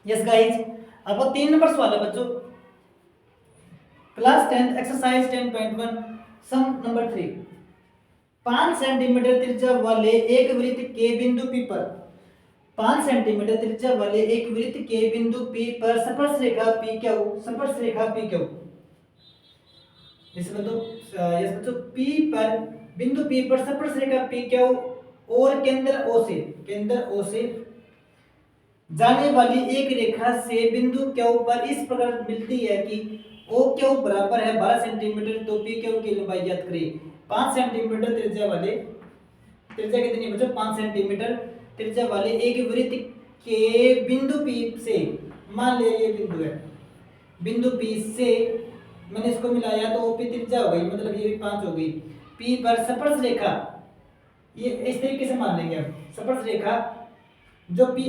Yes guys, अब वो 3 number सवाल है बच्चों, क्लास 10 एक्सरसाइज 10.1 सम नंबर 3। 5 सेंटीमीटर त्रिज्या वाले एक वृत्त के बिंदु P पर 5 सेंटीमीटर त्रिज्या वाले एक वृत्त के बिंदु P पर स्पर्श रेखा पी क्यू इस बच्चों P पर बिंदु P पर स्पर्श रेखा पी क्यू और केंद्र O से जाने वाली एक रेखा से बिंदु Q पर इस प्रकार मिलती है कि OQ बराबर है 12 सेंटीमीटर, तो PQ की लंबाई ज्ञात करें। 5 सेंटीमीटर त्रिज्या कितनी है बच्चों? 5 सेंटीमीटर त्रिज्या वाले एक वृत्त के बिंदु P से, मान लिया ये बिंदु है, बिंदु P से मैंने इसको मिलाया तो OP त्रिज्या हो गई, मतलब ये भी 5 हो गई। P पर स्पर्श रेखा, ये इस तरीके से मान लेंगे हम, स्पर्श रेखा जो पी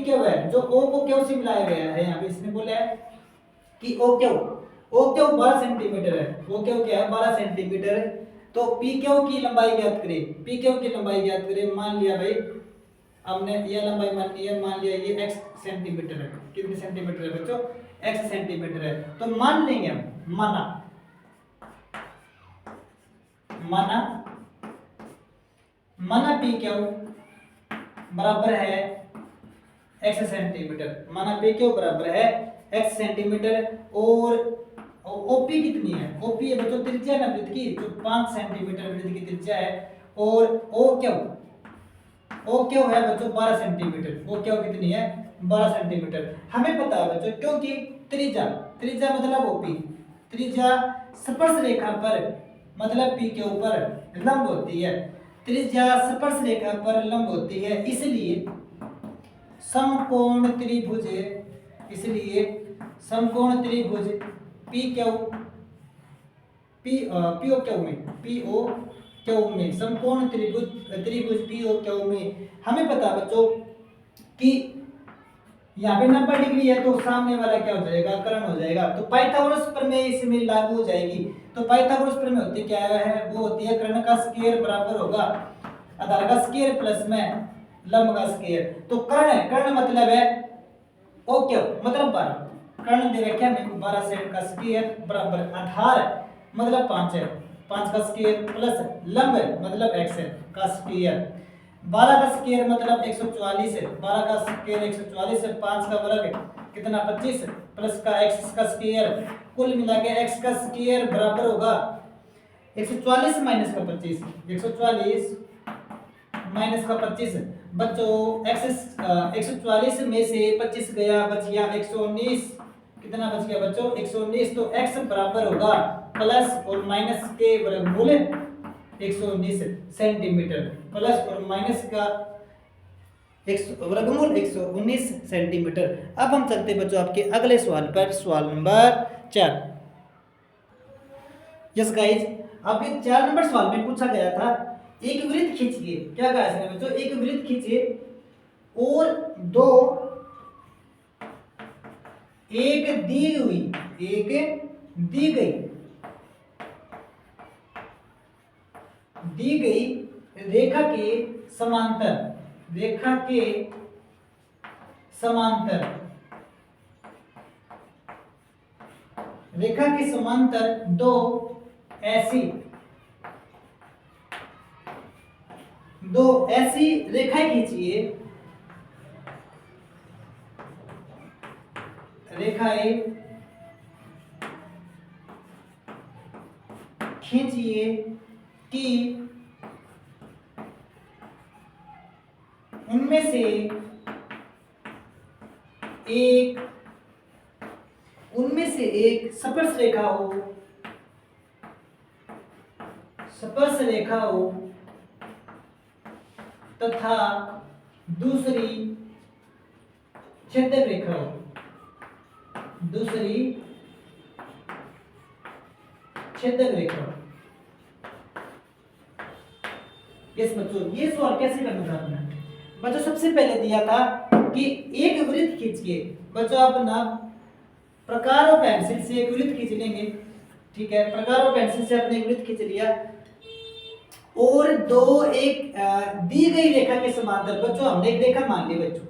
क्यू है, जो ओ को क्यू से मिलाया गया है, यहाँ पे इसने बोला है कि ओ क्यू 12 सेंटीमीटर है, ओ क्यू क्या है 12 सेंटीमीटर है, तो पी क्यू की लंबाई ज्ञात करें। मान लिया भाई हमने ये लंबाई मान लिया ये x सेंटीमीटर है। कितने सेंटीमीटर है बच्चों? x सेंटीमीटर है। तो मान लेंगे हम, माना पी क्यू बराबर है x सेंटीमीटर, माना पी क्यू बराबर है x सेंटीमीटर, और ओपी कितनी है? ओपी है बच्चों त्रिज्या है वृत्त की, जो 5 सेंटीमीटर वृत्त की त्रिज्या है, और ओ क्यू है बच्चों 12 सेंटीमीटर। ओ क्यू कितनी है? 12 सेंटीमीटर। हमें पता है बच्चों, क्योंकि त्रिज्या मतलब ओपी, त्रिज्या स्पर्श रेखा पर मतलब पी क्यू पर लंब होती है, त्रिज्या स्पर्श रेखा पर लंब होती है, इसलिए समकोण त्रिभुज पीओ क्यू में समकोण त्रिभुज पीओ क्यू में हमें पता बच्चों कि यहाँ पे 90 डिग्री है, तो सामने वाला क्या हो जाएगा? कर्ण हो जाएगा। तो पाइथागोरस प्रमेय इसमें लागू हो जाएगी। तो पाइथागोरस प्रमेय होती क्या है? वो होती है कर्ण का स्क्वायर बराबर होगा आधार का स्क्वायर प्लस में लंब का स्क्वायर। तो कर्ण मतलब है ओ क्यू मतलब 12, कर्ण दे रखा है मेरे को 12 से का स्क्वायर बराबर आधार मतलब 5 है, 5 का स्क्वायर प्लस लंब मतलब x है का स्क्वायर। 12 का स्क्वायर मतलब 144 है, 12 का स्क्वायर 144 है, 5 का वर्ग कितना 25 प्लस का x का स्क्वायर, कुल मिला के x का स्क्वायर बराबर होगा 144 माइनस का 25, 144 माइनस का 25 बच्चों, x 144 में से 25 गया, बच गया 119, कितना बच गया बच्चों? 119। तो x बराबर होगा प्लस और माइनस के वर्गमूल 119 सेंटीमीटर, प्लस और माइनस का वर्गमूल 119 सेंटीमीटर। अब हम चलते बच्चों आपके अगले सवाल पर, सवाल नंबर 4। यस गाइज, आपके 4 नंबर सवाल में पूछा गया था, एक वृत्त खींचिए। क्या कहा इसने बच्चों? एक वृत्त खींचिए और दो एक दी गई रेखा के समांतर दो ऐसी रेखाएं खींचिए कि उनमें से एक स्पर्श रेखा हो तथा दूसरी छेदक रेखा हो। यस बच्चों, ये सवाल कैसे करना था आपने? बच्चों सबसे पहले दिया था कि एक वृत्त खींचिए। बच्चों आप ना प्रकार और पेंसिल से एक वृत्त खींच लेंगे, ठीक है, प्रकार और पेंसिल से आपने एक वृत्त खींच लिया, और दो एक दी गई रेखा के समांतर, बच्चों हमने एक रेखा मान ली बच्चों,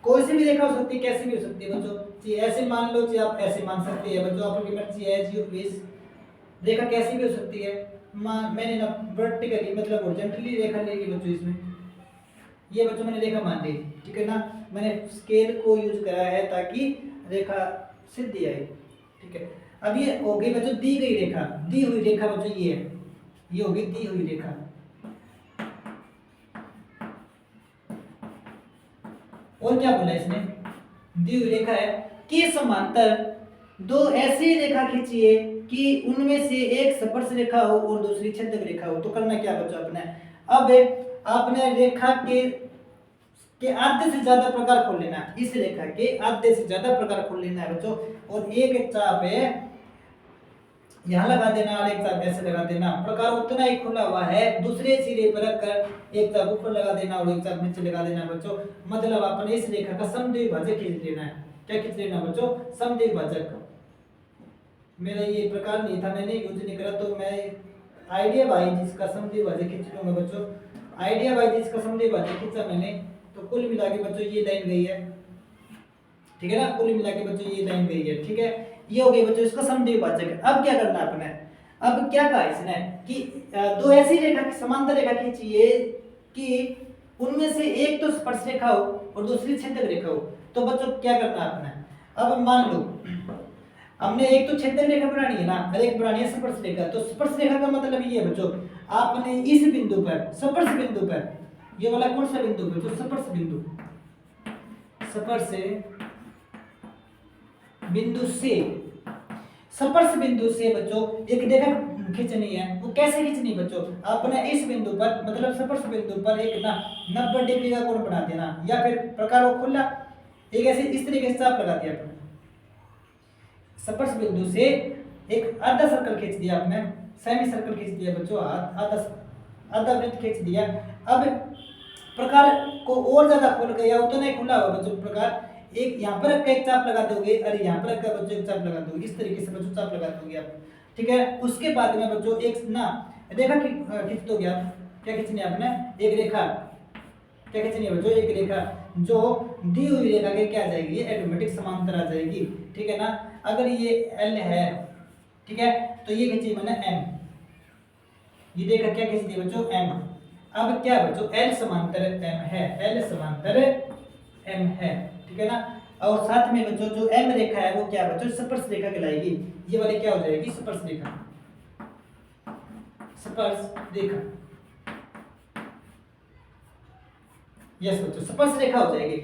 कोई सी भी रेखा हो सकती है, कैसी भी हो सकती है बच्चों, चाहे ऐसे मान लो, चाहे आप ऐसे मान सकते हैं बच्चों, आपकी मर्जी है, एज यू प्लीज। रेखा कैसी भी हो सकती है। मैंने ना वर्टिकली मतलब हॉरिजॉन्टली रेखा ली बच्चों, इसमें ये बच्चों मैंने रेखा मान ली, ठीक है ना। मैंने स्केल को यूज करा है ताकि रेखा सीधी आए, ठीक है। अब ये हो गई बच्चों दी गई रेखा, दी हुई रेखा बच्चों ये है, ये हो गई दी हुई रेखा। और क्या बोला इसने, दी हुई रेखा है कि समांतर दो ऐसी रेखा खींचिए कि उनमें से एक स्पर्श रेखा हो और दूसरी छेदक रेखा हो। तो करना क्या बच्चों अपने, अब आपने रेखा के आधे से ज्यादा प्रकार खोल लेना है, इस रेखा के आधे से ज्यादा प्रकार खोल लेना है बच्चों। और एक चाप है यहाँ लगा देना और एक चाप ऐसे लगा देना, प्रकार उतना ही खुला हुआ है। दूसरे सिरे पर रखकर एक चाप ऊपर लगा देना और एक चाप नीचे लगा देना बच्चों। मतलब आपने इस रेखा का समद्विभाजक खींच लेना है। क्या खींच लेना बच्चों, समद्विभाजक। मेरा ये प्रकार नहीं था, मैंने यूज नहीं करा, तो मैं आइडिया भाई जिसका समद्विभाजक खींच लूंगा बच्चों। आइडिया भाई जिसका समद्विभाजक खींचा मैंने, तो कुल मिला के बच्चों ये लाइन गई है, ठीक है ना। कुल मिला के बच्चों ये लाइन गई है, ठीक है। ये हो गई बच्चों इसका समद्विभाजक। अब क्या करना आपने, अब क्या कहा इसने कि दो ऐसी रेखा की समांतर रेखा खींचिए कि उनमें से एक तो स्पर्श रेखा हो और दूसरी छेदक रेखा हो। तो बच्चों क्या करना आपने, अब मान लो हमने एक तो छेदक रेखा बनानी है ना और एक बनानी है स्पर्श रेखा। तो स्पर्श रेखा का मतलब ये है बच्चों, आपने इस बिंदु पर, स्पर्श बिंदु पर, ये वाला कौन सा बिंदु है, तो स्पर्श बिंदु, स्पर्श बिंदु से, स्पर्श बिंदु से बच्चों एक रेखा खींचनी है। वो कैसे खींचनी बच्चों, आपने इस बिंदु पर मतलब स्पर्श बिंदु पर एक ना 90 डिग्री का कोण बना देना, या फिर प्रकार को खुला एक ऐसे इस तरीके से चाप लगा दिया आपने। स्पर्श बिंदु से एक आधा सर्कल खींच दिया आपने, सेमी सर्कल खींच दिया बच्चों, आधा वृत्त खींच दिया। अब प्रकार को और ज्यादा खोल गया, उतना ही खुला हुआ बच्चों प्रकार, एक यहाँ पर एक चाप लगा दोगे और यहाँ पर बच्चों एक चाप लगा दोगे, इस तरीके से बच्चों चाप लगा दोगे आप, ठीक है। उसके बाद में बच्चों एक ना रेखा खींच दोगे आप। क्या खींचनी है आपने, एक रेखा, क्या खींचनी है बच्चों, एक रेखा जो दी हुई रेखा के क्या आ जाएगी, ये ऑटोमेटिक समांतर आ जाएगी, ठीक है ना। अगर ये L है, ठीक है, तो ये खींची मैंने M, ये रेखा क्या खींच दी बच्चों, M। अब क्या बच्चों, L समांतर M है, L समांतर M है, ठीक है ना। और साथ में बच्चों जो M रेखा है वो क्या बच्चों, स्पर्श रेखा कहलाएगी। ये वाली क्या हो जाएगी, स्पर्श रेखा, स्पर्श रेखा, यस बच्चों स्पर्श रेखा हो जाएगी।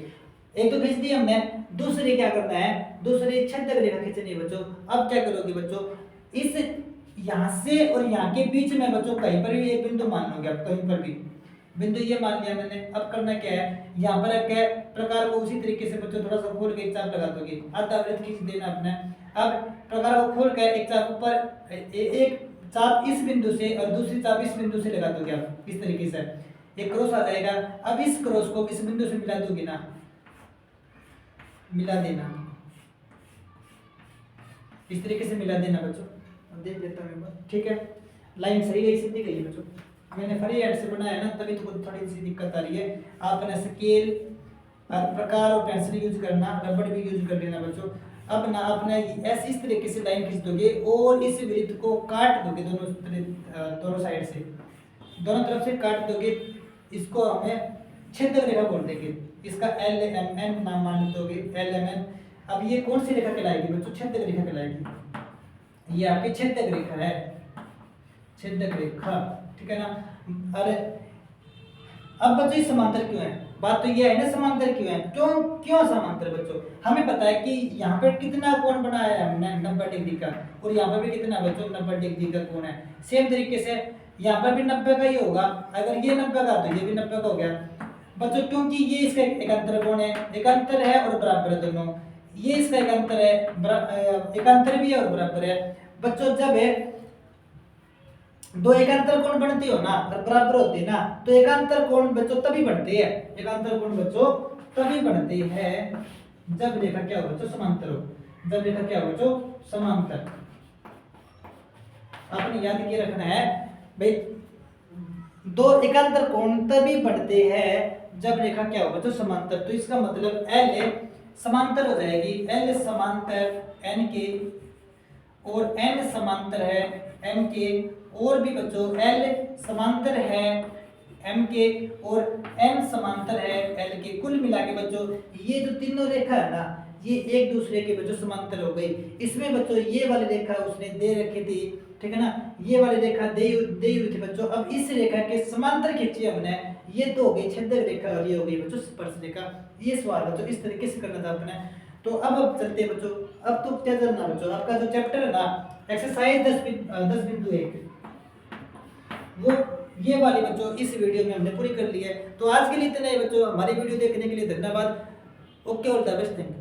एक तो खींच दी हमने, दूसरी क्या करना है, दूसरी छेदक रेखा खींचनी है बच्चों। अब क्या करोगे बच्चों, इस यहाँ से और यहाँ के बीच में बच्चों कहीं पर भी एक बिंदु मान लोगे आप, कहीं पर भी बिंदु ये मान लिया मैंने। अब करना क्या है, यहाँ पर क्या है, प्रकार को उसी तरीके से बच्चों थोड़ा सा खोल के एक चाप लगा दोगे, आधा वृत्त खींच देना अपने। अब प्रकार को खोल कर एक चाप ऊपर, एक चाप इस बिंदु से और दूसरी चाप इस बिंदु से लगा दोगे आप, इस तरीके से एक क्रॉस आ जाएगा। अब इस क्रॉस को इस बिंदु से मिला दोगे ना, मिला देना, इस तरीके से मिला देना बच्चों। अब देख लेता हूं एक बार, ठीक है, लाइन सही गई, सीधी गई बच्चों। मैंने फ्री हैंड से बनाया ना, तभी तो थोड़ी सी दिक्कत आ रही है। आपने स्केल और प्रकार और पेंसिल यूज करना, रबड़ भी यूज कर लेना बच्चों। अब ना आपने ऐसे इस तरीके से लाइन खींच दोगे और इस वृत्त को काट दोगे दोनों साइड से, दोनों तरफ से काट दोगे। इसको हमें छेदक रेखा बोल देंगे, इसका LMN नाम मान दोगे, LMN। अब ये कौन सी रेखा कहलाएगी बच्चों, छेदक रेखा कहलाएगी। ये आपकी छेदक रेखा है, छेदक रेखा, ठीक है ना। अरे अब बच्चों समांतर क्यों है, बात तो ये है ना, समांतर क्यों है, क्यों समांतर बच्चों, हमें पता है कि यहाँ पे कितना कोण बनाया है हमने 90 डिग्री का, और यहाँ पर भी कितना बच्चों 90 डिग्री का कोण है। सेम तरीके से यहाँ पर भी 90 का ही होगा, अगर ये 90 का तो ये भी 90 का हो गया बच्चों, क्योंकि ये इसका एकांतर कोण है, एकांतर है और बराबर है दोनों। ये इसका एकांतर है, एकांतर भी है और बराबर है बच्चों। जब है दो एकांतर कोण बनते हो ना और बराबर होते हैं ना, तो एकांतर कोण बच्चों तभी बनते हैं, एकांतर कोण बच्चों तभी बनते हैं जब रेखा क्या हो बच्चों, समांतर हो। जब रेखा क्या हो बच्चों, समांतर। आपने याद किए रखना है भाई, दो एकांतर कोण तभी बनते हैं जब रेखा क्या हो बच्चों समांतर, तो इसका मतलब एल समांतर हो जाएगी, एल समांतर एन के और एन समांतर है एम के, और भी बच्चों एल समांतर है एम के और एम समांतर है एल के। कुल मिला के बच्चों ये जो तीनों रेखा है ना ये एक दूसरे के बच्चों समांतर हो गई। इसमें बच्चों ये वाली रेखा उसने दे रखी थी, ठीक है ना, ये वाली रेखा दे हुई थी बच्चों। अब इस रेखा के समांतर खींची हमने, ये तो हो गई छेदक रेखा और ये हो गई बच्चों स्पर्श रेखा। ये सवाल बच्चों इस तरीके से करना था अपने। तो अब चलते हैं बच्चों, अब तो क्या करना बच्चों, आपका जो चैप्टर है ना एक्सरसाइज 10.1 वो ये वाली बच्चों इस वीडियो में हमने पूरी कर ली है। तो आज के लिए इतना ही बच्चों, हमारी वीडियो देखने के लिए धन्यवाद। Okay, all the best, thank you.